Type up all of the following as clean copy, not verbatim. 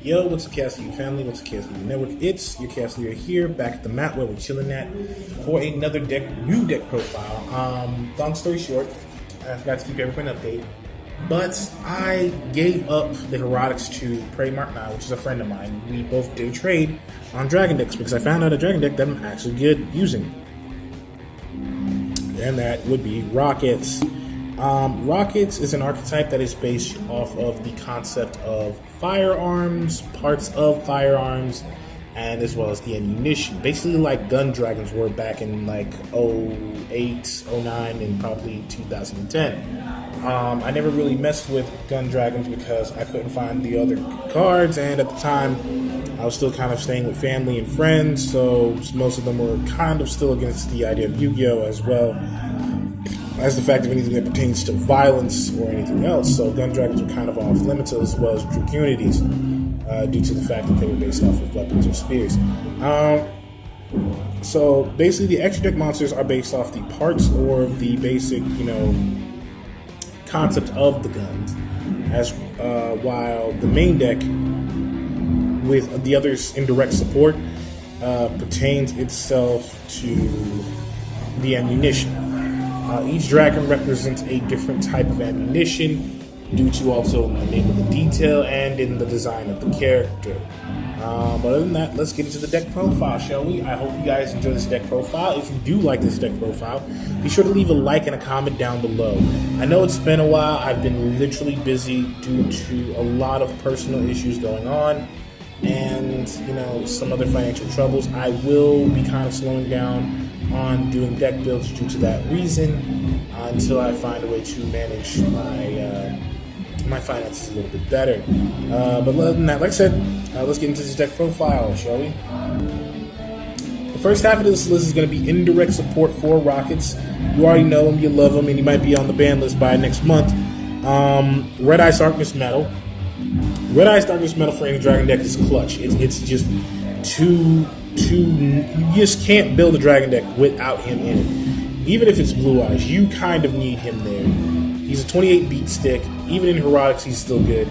Yo, what's the Cast Leader family? What's the Cast Leader Network? It's your Cast Leader here, back at the map where we're chilling at for another new deck profile. Long story short, I forgot to keep everything updated, but I gave up the Herotics to Prey Mark IX, which is a friend of mine. We both did a trade on Dragon decks because I found out a Dragon deck that I'm actually good using, and that would be Rockets. Rockets is an archetype that is based off of the concept of firearms, parts of firearms, and as well as the ammunition. Basically like gun dragons were back in like '08, '09, and probably 2010. I never really messed with gun dragons because I couldn't find the other cards, and at the time I was still kind of staying with family and friends, so most of them were kind of still against the idea of Yu-Gi-Oh! As well as the fact of anything that pertains to violence or anything else. So gun dragons were kind of off limits, as well as draconities, due to the fact that they were based off of weapons or spears. So basically the extra deck monsters are based off the parts or the basic, concept of the guns, as while the main deck with the others in direct support pertains itself to the ammunition. Each dragon represents a different type of ammunition due to also in the name of the detail and in the design of the character. But other than that, let's get into the deck profile, shall we? I hope you guys enjoy this deck profile. If you do like this deck profile, be sure to leave a like and a comment down below. I know it's been a while. I've been literally busy due to a lot of personal issues going on and, some other financial troubles. I will be kind of slowing down on doing deck builds due to that reason until I find a way to manage my finances a little bit better. But other than that, like I said, let's get into this deck profile, shall we? The first half of this list is going to be indirect support for Rockets. You already know them, you love them, and you might be on the ban list by next month. Red Ice Darkness Metal. Red Ice Darkness Metal for any Dragon deck is clutch. It's just you just can't build a Dragon deck without him in it. Even if it's Blue Eyes, you kind of need him there. He's a 28 beat stick. Even in Herotics, he's still good.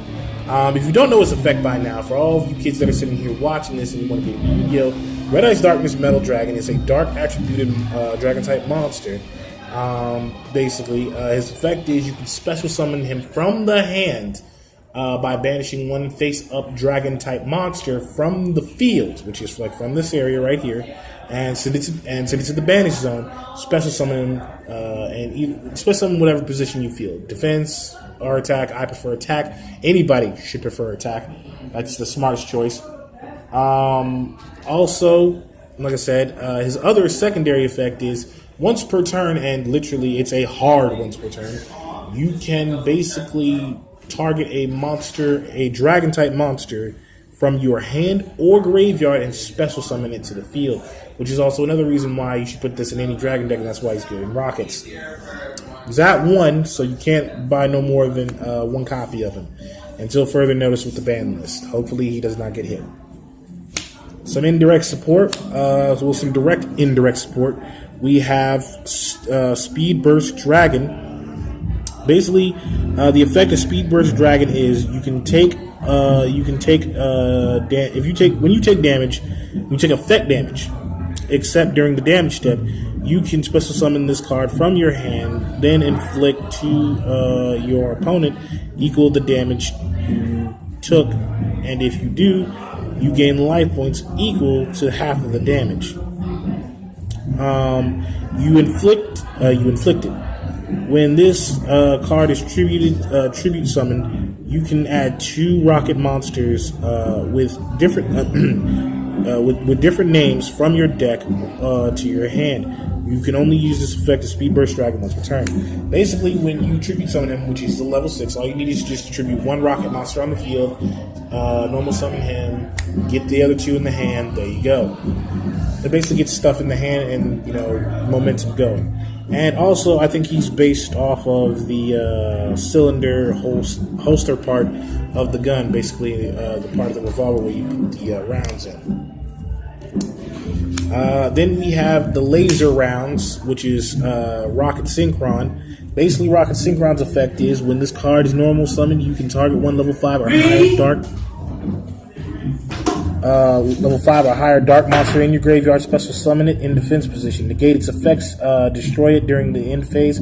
If you don't know his effect by now, for all of you kids that are sitting here watching this and you want to get Yu-Gi-Oh!, Red Ice Darkness Metal Dragon is a dark attributed Dragon type monster. Basically, his effect is you can special summon him from the hand by banishing one face-up dragon-type monster from the field, which is like from this area right here, and send it to the banish zone. Special summon and special summon whatever position you feel, defense or attack. I prefer attack. Anybody should prefer attack. That's the smartest choice. Also, like I said, his other secondary effect is once per turn, and literally it's a hard once per turn. You can basically target a monster, a dragon type monster, from your hand or graveyard and special summon it to the field, which is also another reason why you should put this in any dragon deck, and that's why he's good in Rockets. He's at 1, so you can't buy no more than one copy of him until further notice with the ban list. Hopefully he does not get hit. Some indirect support, some direct indirect support. We have Speed Burst Dragon. Basically, the effect of Speed Burst Dragon is when you take damage, you take effect damage. Except during the damage step, you can special summon this card from your hand, then inflict to your opponent equal the damage you took, and if you do, you gain life points equal to half of the damage. You inflict it. When this card is tribute summoned, you can add 2 rocket monsters with different with different names from your deck to your hand. You can only use this effect of Speed Burst Dragon once per turn. Basically, when you tribute summon him, which is the level 6, all you need is just to tribute 1 rocket monster on the field, normal summon him, get the other 2 in the hand, there you go. It basically gets stuff in the hand and, momentum going. And also, I think he's based off of the cylinder holster part of the gun, basically the part of the revolver where you put the rounds in. Then we have the laser rounds, which is Rocket Synchron. Basically, Rocket Synchron's effect is when this card is normal summoned, you can target one level 5 or higher dark monster in your graveyard, special summon it in defense position. Negate its effects, destroy it during the end phase.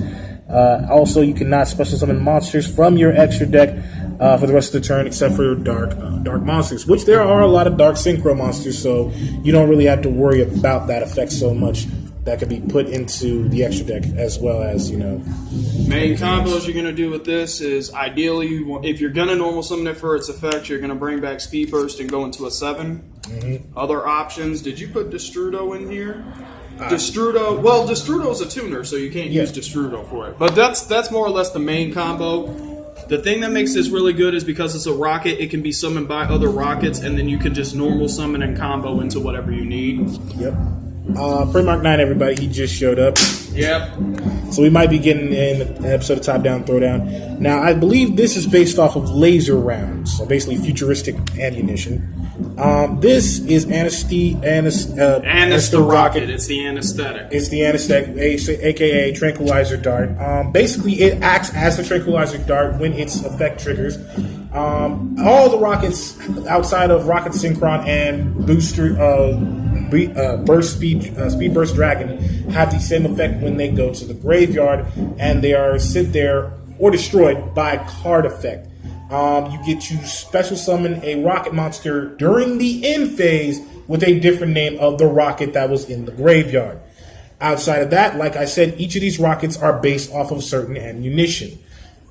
Also, you cannot special summon monsters from your extra deck for the rest of the turn, except for dark monsters, which there are a lot of dark synchro monsters, so you don't really have to worry about that effect so much. That could be put into the extra deck as well as, Main combos you're going to do with this is ideally, if you're going to normal summon it for its effect, you're going to bring back Speed Burst and go into a 7. Mm-hmm. Other options, did you put Destrudo in here? Destrudo's a tuner, so you can't use Destrudo for it. But that's more or less the main combo. The thing that makes this really good is because it's a rocket, it can be summoned by other rockets, and then you can just normal summon and combo into whatever you need. Yep. Primarch 9, everybody, he just showed up. Yep. So we might be getting in an episode of Top Down Throwdown. Now, I believe this is based off of laser rounds, so basically futuristic ammunition. This is Anesthete Rocket. It's the anesthetic. It's the anesthetic, aka Tranquilizer Dart. Basically, it acts as the Tranquilizer Dart when its effect triggers. All the rockets outside of Rocket Synchron and Booster Speed Burst Dragon have the same effect when they go to the graveyard and they are sent there or destroyed by a card effect. You get to special summon a rocket monster during the end phase with a different name of the rocket that was in the graveyard. Outside of that, like I said, each of these rockets are based off of certain ammunition.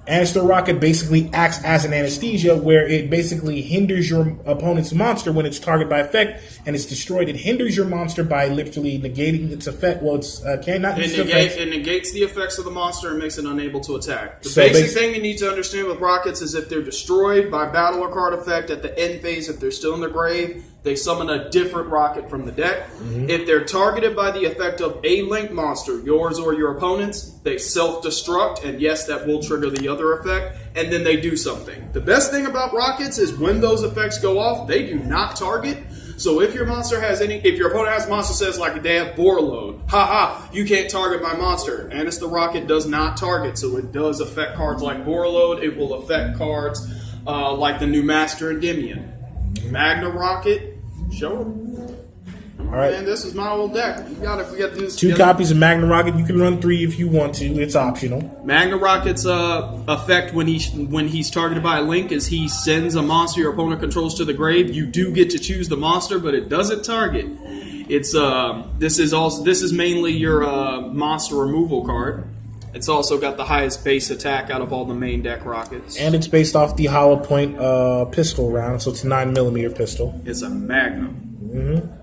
Anesthete Rocket basically acts as an anesthesia where it basically hinders your opponent's monster when it's targeted by effect and it's destroyed. It hinders your monster by literally negating its effect. Well, it negates the effects of the monster and makes it unable to attack. The basic thing you need to understand with rockets is if they're destroyed by battle or card effect at the end phase, if they're still in the grave, they summon a different rocket from the deck. Mm-hmm. If they're targeted by the effect of a link monster, yours or your opponent's, they self-destruct, and yes, that will trigger the other effect, and then they do something. The best thing about rockets is when those effects go off, they do not target. So if your monster has if your opponent has a monster says like they have bore load, haha, you can't target my monster. Anesthete Rocket does not target, so it does affect cards like bore load. It will affect cards like the new Master Endymion. Magna Rocket, show them. All right. Man, this is my old deck. We got to do this. 2 copies of Magna Rocket. You can run 3 if you want to. It's optional. Magna Rocket's effect when he's targeted by a link is he sends a monster your opponent controls to the grave. You do get to choose the monster, but it doesn't target. It's this is mainly your monster removal card. It's also got the highest base attack out of all the main deck rockets. And it's based off the hollow point pistol round, so it's a 9mm pistol. It's a Magnum. Mm-hmm.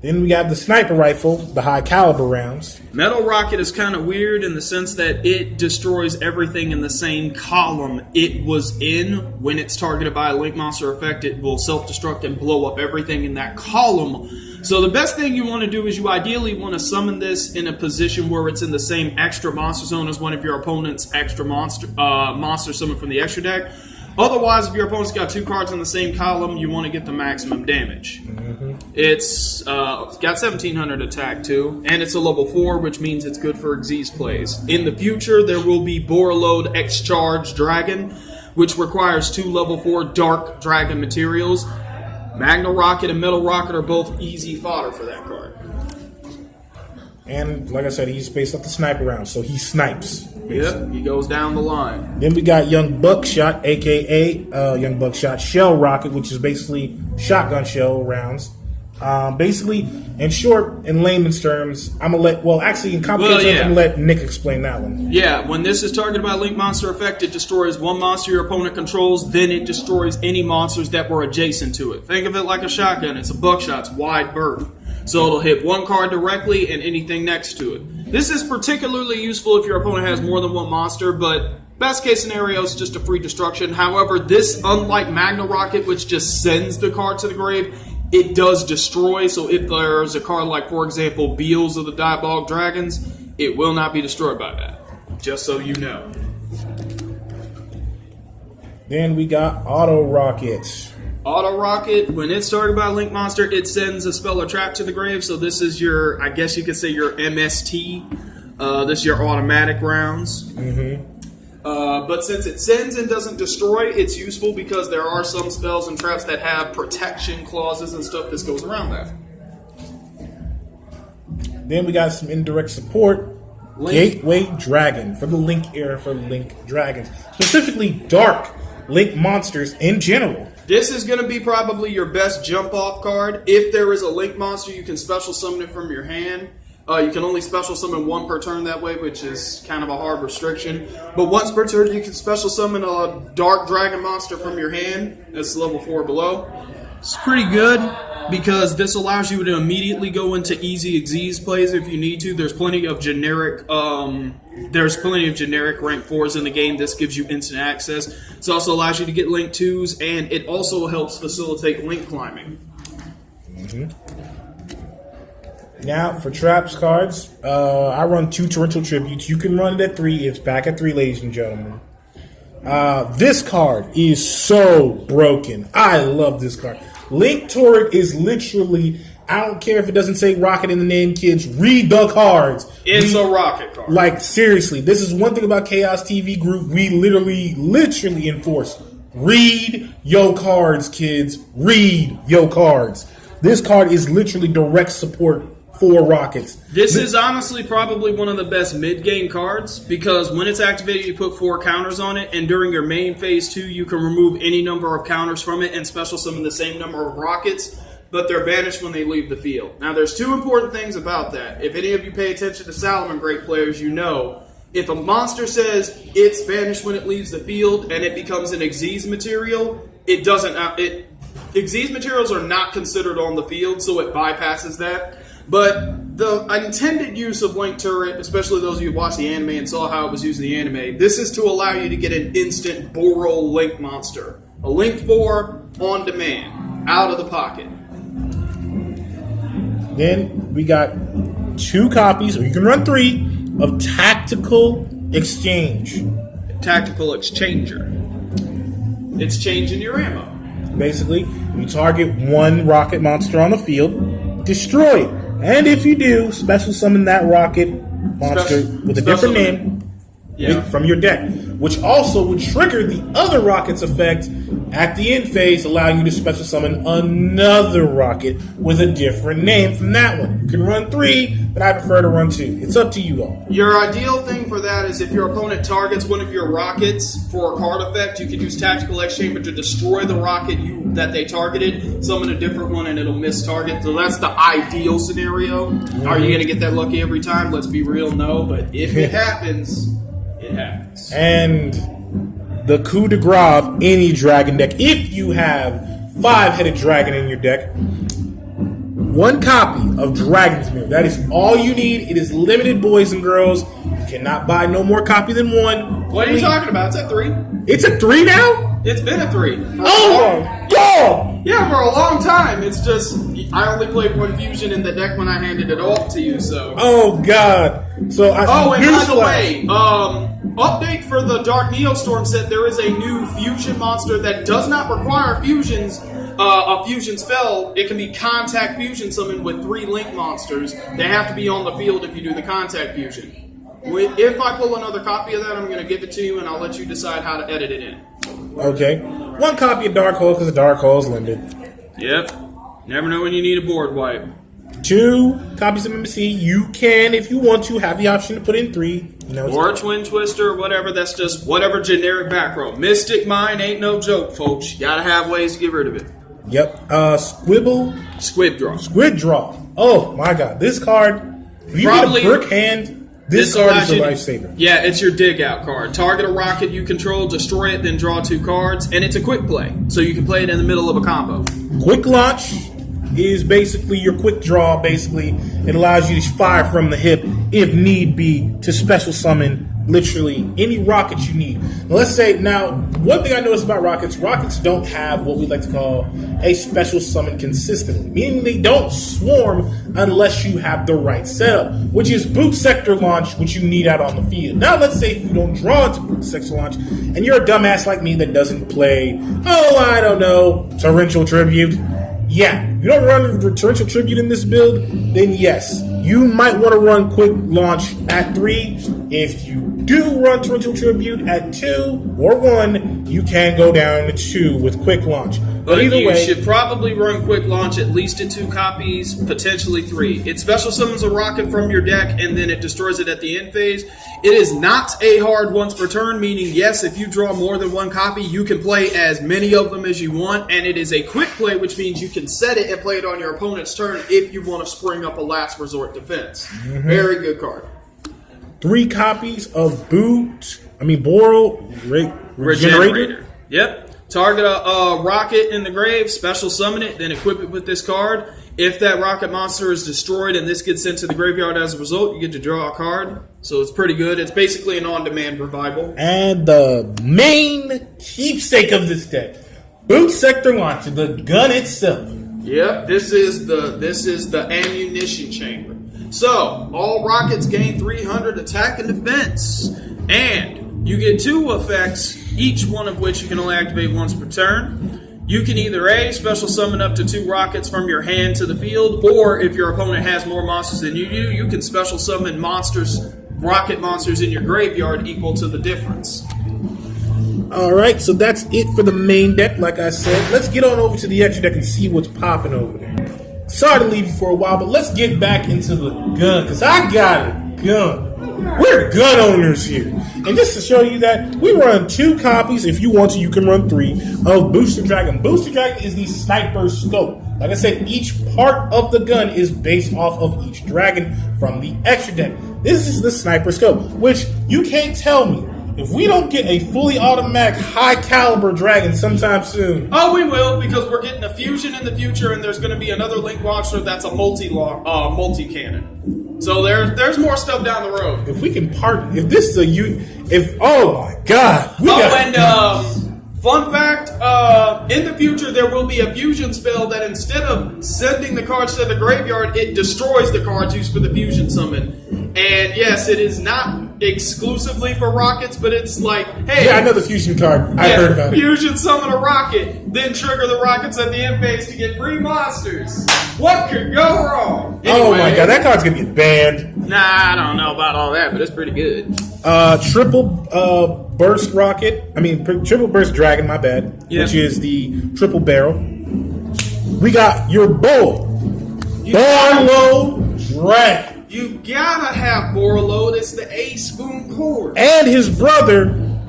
Then we have the sniper rifle, the high caliber rounds. Metal Rocket is kind of weird in the sense that it destroys everything in the same column it was in. When it's targeted by a link monster effect, it will self-destruct and blow up everything in that column. So the best thing you want to do is you ideally want to summon this in a position where it's in the same extra monster zone as one of your opponent's extra monster summoned from the extra deck. Otherwise, if your opponent's got 2 cards in the same column, you want to get the maximum damage. Mm-hmm. It's got 1700 attack too, and it's a level 4, which means it's good for Xyz plays. In the future, there will be Borreload X-Charge Dragon, which requires 2 level 4 Dark Dragon materials. Magna Rocket and Metal Rocket are both easy fodder for that card. And like I said, he's based off the sniper round, so he snipes. Yep, he goes down the line. Then we got Young Buckshot, a.k.a. Young Buckshot Shell Rocket, which is basically shotgun shell rounds. Basically, in short, in layman's terms, I'm going to let... Well, actually, in complicated terms, I'm going to let Nick explain that one. Yeah, when this is targeted by Link Monster Effect, it destroys one monster your opponent controls, then it destroys any monsters that were adjacent to it. Think of it like a shotgun. It's a buckshot's wide berth. So it'll hit one card directly and anything next to it. This is particularly useful if your opponent has more than one monster, but best case scenario is just a free destruction. However, this, unlike Magna Rocket, which just sends the card to the grave, it does destroy. So if there's a card like, for example, Beals of the Diabolic Dragons, it will not be destroyed by that. Just so you know. Then we got Auto Rockets. Auto Rocket, when it's targeted by a Link Monster, it sends a spell or trap to the grave. So this is your, I guess you could say your MST This is your automatic rounds. But since it sends and doesn't destroy, it's useful because there are some spells and traps that have protection clauses and stuff that goes around that. Then we got some indirect support. Gateway Dragon for the Link era for Link Dragons. Specifically Dark Link monsters in general. This is going to be probably your best jump-off card. If there is a Link monster, you can special summon it from your hand. You can only special summon one per turn that way, which is kind of a hard restriction. But once per turn, you can special summon a Dark Dragon monster from your hand. That's level 4 or below. It's pretty good because this allows you to immediately go into easy Xyz plays if you need to. There's plenty of generic rank 4s in the game. This gives you instant access. It also allows you to get Link 2s, and it also helps facilitate Link climbing. Now, for traps cards, I run 2 Torrential Tributes. You can run it at 3. It's back at 3, ladies and gentlemen. This card is so broken. I love this card. Link Turret is literally, I don't care if it doesn't say rocket in the name, kids. Read the cards. It's a rocket card. Like, seriously, this is one thing about Chaos TV Group. We literally enforce. Read your cards, kids. Read your cards. This card is literally direct support for rockets. This is honestly probably one of the best mid-game cards because when it's activated, you put 4 counters on it, and during your main phase 2, you can remove any number of counters from it and special summon the same number of rockets, but they're banished when they leave the field. Now, there's 2 important things about that. If any of you pay attention to Salamangreat players, you know if a monster says it's banished when it leaves the field and it becomes an Xyz material, it doesn't. Xyz materials are not considered on the field, so it bypasses that. But the intended use of Link Turret, especially those of you who watched the anime and saw how it was used in the anime, this is to allow you to get an instant Boral Link monster. A Link 4 on demand, out of the pocket. Then we got 2 copies, or you can run 3, of Tactical Exchange. Tactical Exchanger. It's changing your ammo. Basically, you target 1 rocket monster on the field, destroy it. And if you do, special summon that rocket monster with a different name from your deck, which also would trigger the other rocket's effect at the end phase, allowing you to special summon another rocket with a different name from that one. You can run 3, but I prefer to run 2. It's up to you all. Your ideal thing for that is if your opponent targets one of your rockets for a card effect, you can use Tactical Exchange to destroy the rocket that they targeted, summon a different one, and it'll miss target. So that's the ideal scenario. Are you going to get that lucky every time? Let's be real, no. But if it happens, it happens. And the coup de grace of any dragon deck, if you have 5-headed dragon in your deck, 1 copy of Dragon's Mirror. That is all you need. It is limited, boys and girls. You cannot buy no more copy than 1. What are you talking about? It's at 3. It's at 3 now? It's been at 3. Oh my god! Yeah, for a long time. It's just, I only played 1 fusion in the deck when I handed it off to you, so. Oh god. So and by the way, update for the Dark Neostorm set, there is a new fusion monster that does not require fusions. A fusion spell, it can be contact fusion summoned with 3 Link monsters. They have to be on the field if you do the contact fusion. If I pull another copy of that, I'm going to give it to you, and I'll let you decide how to edit it in. Okay. 1 copy of Dark Hole because the Dark Hole is limited. Yep. Never know when you need a board wipe. 2 copies of MMC. You can, if you want to, have the option to put in 3. Or a Twin Twister or whatever. That's just whatever generic back row. Mystic Mine ain't no joke, folks. You gotta have ways to get rid of it. Yep. Squid Draw. Oh my god. This card, if you get a brick hand, this card is a lifesaver. Yeah, it's your dig out card. Target a rocket you control, destroy it, then draw 2 cards, and it's a quick play. So you can play it in the middle of a combo. Quick Launch is basically your quick draw, basically. It allows you to fire from the hip, if need be, to special summon literally any rocket you need. Now, let's say, now, one thing I noticed about rockets don't have what we like to call a special summon consistently, meaning they don't swarm unless you have the right setup, which is boot sector launch, which you need out on the field. Now, let's say if you don't draw into boot sector launch, and you're a dumbass like me that doesn't play, Torrential Tribute. Yeah, you don't run Torrential Tribute in this build, then yes, you might want to run quick launch at 3. If you do run Torrential Tribute at 2 or 1, you can go down to 2 with quick launch. But either you way, should probably run quick launch at least in 2 copies, potentially 3. It special summons a rocket from your deck, and then it destroys it at the end phase. It is not a hard once per turn, meaning, yes, if you draw more than 1 copy, you can play as many of them as you want, and it is a quick play, which means you can set it and play it on your opponent's turn if you want to spring up a last resort defense. Very good card. 3 copies of Boral Regenerator. Yep. Target a rocket in the grave, special summon it, then equip it with this card. If that rocket monster is destroyed and this gets sent to the graveyard as a result, you get to draw a card. So it's pretty good. It's basically an on-demand revival. And the main keepsake of this deck, Boot Sector Launcher, the gun itself. Yep, this is the ammunition chamber. So, all rockets gain 300 attack and defense. And you get 2 effects, each one of which you can only activate once per turn. You can either A, special summon up to 2 rockets from your hand to the field, or if your opponent has more monsters than you do, you can special summon rocket monsters in your graveyard equal to the difference. Alright, so that's it for the main deck, like I said. Let's get on over to the extra deck and see what's popping over there. Sorry to leave you for a while, but let's get back into the gun, because I got a gun. We're gun owners here. And just to show you that, we run 2 copies. If you want to, you can run 3 of Booster Dragon. Booster Dragon is the sniper scope. Like I said, each part of the gun is based off of each dragon from the extra deck. This is the sniper scope, which you can't tell me if we don't get a fully automatic high caliber dragon sometime soon. Oh, we will, because we're getting a fusion in the future, and there's going to be another Link monster that's a multi-cannon. So there's more stuff down the road. If we can if this is oh my god. Fun fact, in the future there will be a fusion spell that instead of sending the cards to the graveyard, it destroys the cards used for the fusion summon. And yes, it is not exclusively for rockets, but it's like, hey... Yeah, I know the fusion card. I heard about it. Fusion summon a rocket, then trigger the rockets at the end phase to get 3 monsters. What could go wrong? Anyway, oh my god, that card's gonna get banned. Nah, I don't know about all that, but it's pretty good. Triple burst rocket. Triple burst dragon, my bad. Yeah. Which is the triple barrel. We got your bull. Barlow Dragon. You gotta have Borload. It's the A-Spoon Core. And his brother,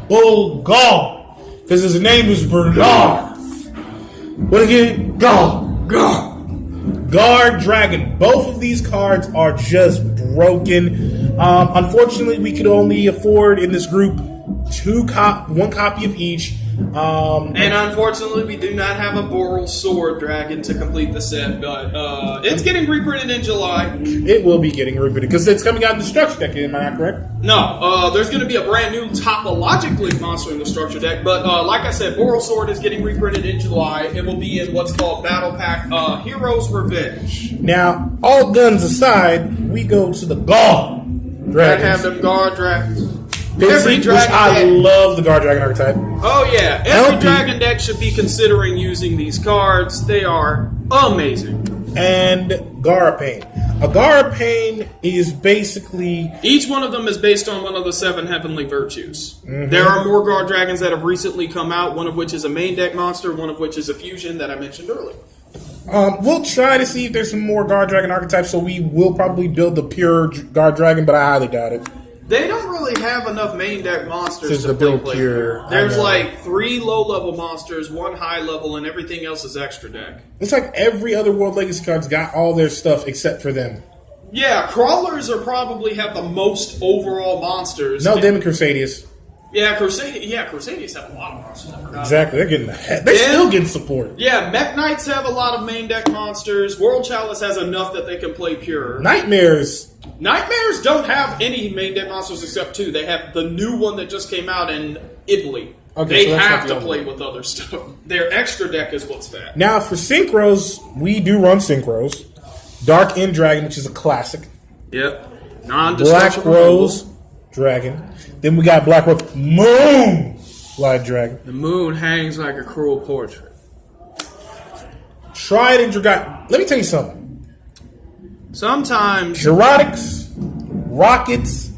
Bull Gall. Because his name is Bernard. What again? Gall. Guard Dragon. Both of these cards are just broken. Unfortunately, we could only afford in this group 1 copy of each. And unfortunately, we do not have a Boral Sword Dragon to complete the set, but it's getting reprinted in July. It will be getting reprinted because it's coming out in the structure deck. Am I not correct? No, there's going to be a brand new Topologic Link monster in the structure deck, but like I said, Boral Sword is getting reprinted in July. It will be in what's called Battle Pack Heroes Revenge. Now, all guns aside, we go to the Guard Dragons. That have them Guard Dragons. Every dragon I love the Guard Dragon archetype. Oh yeah, every dragon deck should be considering using these cards. They are amazing. And Garapane. A Garapane is basically... Each one of them is based on one of the 7 heavenly virtues. Mm-hmm. There are more Guard Dragons that have recently come out, one of which is a main deck monster, one of which is a fusion that I mentioned earlier. We'll try to see if there's some more Guard Dragon archetypes, so we will probably build the pure Guard Dragon, but I highly doubt it. They don't really have enough main deck monsters to build play pure. There's like 3 low-level monsters, 1 high-level, and everything else is extra deck. It's like every other World Legacy card's got all their stuff except for them. Yeah, Crawlers are probably have the most overall monsters. No, them and Crusaders. Yeah, Crusaders have a lot of monsters. I forgot. Exactly, they're still getting support. Yeah, Mech Knights have a lot of main deck monsters. World Chalice has enough that they can play pure. Nightmares don't have any main deck monsters except 2. They have the new one that just came out in Italy. Okay, they have to play with other stuff. Their extra deck is what's that. Now, for Synchros, we do run Synchros. Dark End Dragon, which is a classic. Yep. Black Rose Dragon. Then we got Black Rose Moon Light Dragon. The moon hangs like a cruel portrait. Triad and Dragon. Let me tell you something. Sometimes Erotics, rockets,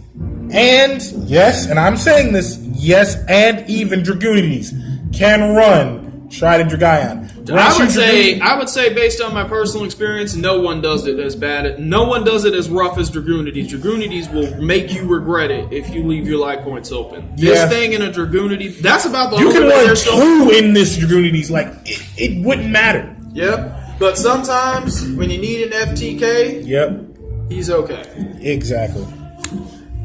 and yes, and I'm saying this, yes, and even Dragoonides can run Trident Dragaon. I would say, based on my personal experience, no one does it as bad. No one does it as rough as Dragoonides. Dragoonides will make you regret it if you leave your life points open. This thing in a Dragoonide, that's about the you only can way run there's two in this Dragoonides. Like it wouldn't matter. Yep. But sometimes when you need an FTK, he's okay. Exactly.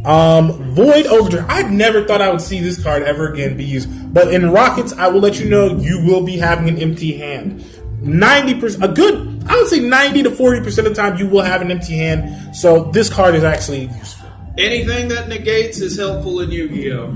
Void Ogre. I never thought I would see this card ever again be used. But in Rockets, I will let you know you will be having an empty hand. 90%, I would say 90 to 40% of the time you will have an empty hand. So this card is actually useful. Anything that negates is helpful in Yu-Gi-Oh!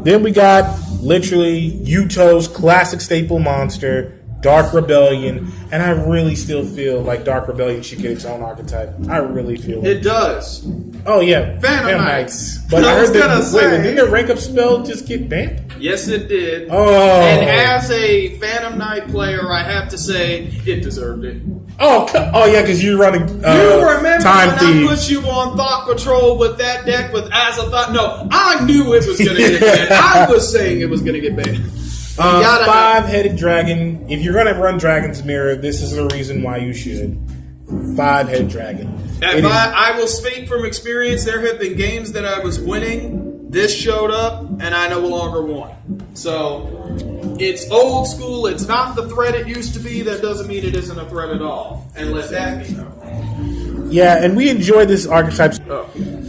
Then we got literally Yuto's classic staple monster, Dark Rebellion, and I really still feel like Dark Rebellion should get its own archetype. I really feel it does. Oh yeah, Phantom Knights. But I heard that. Wait, didn't their rank up spell just get banned? Yes, it did. Oh. And as a Phantom Knight player, I have to say it deserved it. Oh yeah, because you're running. You remember Time when Thieves. I put you on Thought Patrol with that deck with Azathoth? No, I knew it was going to get banned. I was saying it was going to get banned. Five-headed dragon. If you're going to run Dragon's Mirror, this is the reason why you should. Five-headed dragon. I will speak from experience. There have been games that I was winning. This showed up, and I no longer won. So it's old school. It's not the threat it used to be. That doesn't mean it isn't a threat at all. And let that be known. Yeah, and we enjoy this archetype.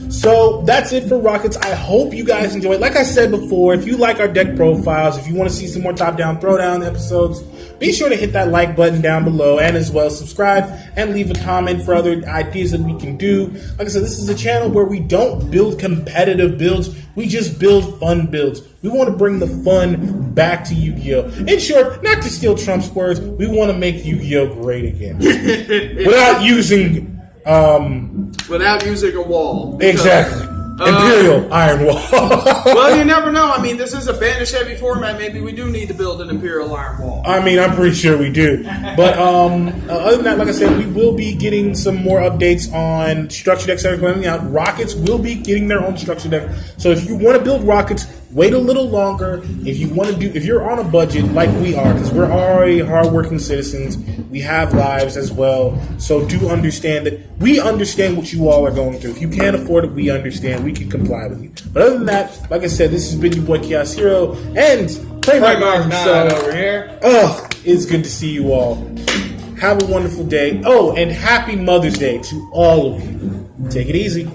So that's it for Rockets. I hope you guys enjoy it. Like I said before, if you like our deck profiles, if you want to see some more top-down throwdown episodes, be sure to hit that like button down below and as well subscribe and leave a comment for other ideas that we can do. Like I said, this is a channel where we don't build competitive builds. We just build fun builds. We want to bring the fun back to Yu-Gi-Oh! In short, not to steal Trump's words, we want to make Yu-Gi-Oh! Great again. Without using a wall. Exactly. Imperial Iron Wall. Well, you never know. I mean, this is a banish heavy format. Maybe we do need to build an Imperial Iron Wall. I mean, I'm pretty sure we do. But other than that, like I said, we will be getting some more updates on structure decks that are coming out. Rockets will be getting their own structure deck. So if you want to build Rockets, wait a little longer. If you're on a budget like we are, because we're already hardworking citizens, we have lives as well. So do understand that we understand what you all are going through. If you can't afford it, we understand. We can comply with you. But other than that, like I said, this has been your boy Chaos Hero and Play My Mark over here. It's good to see you all. Have a wonderful day. Oh, and happy Mother's Day to all of you. Take it easy.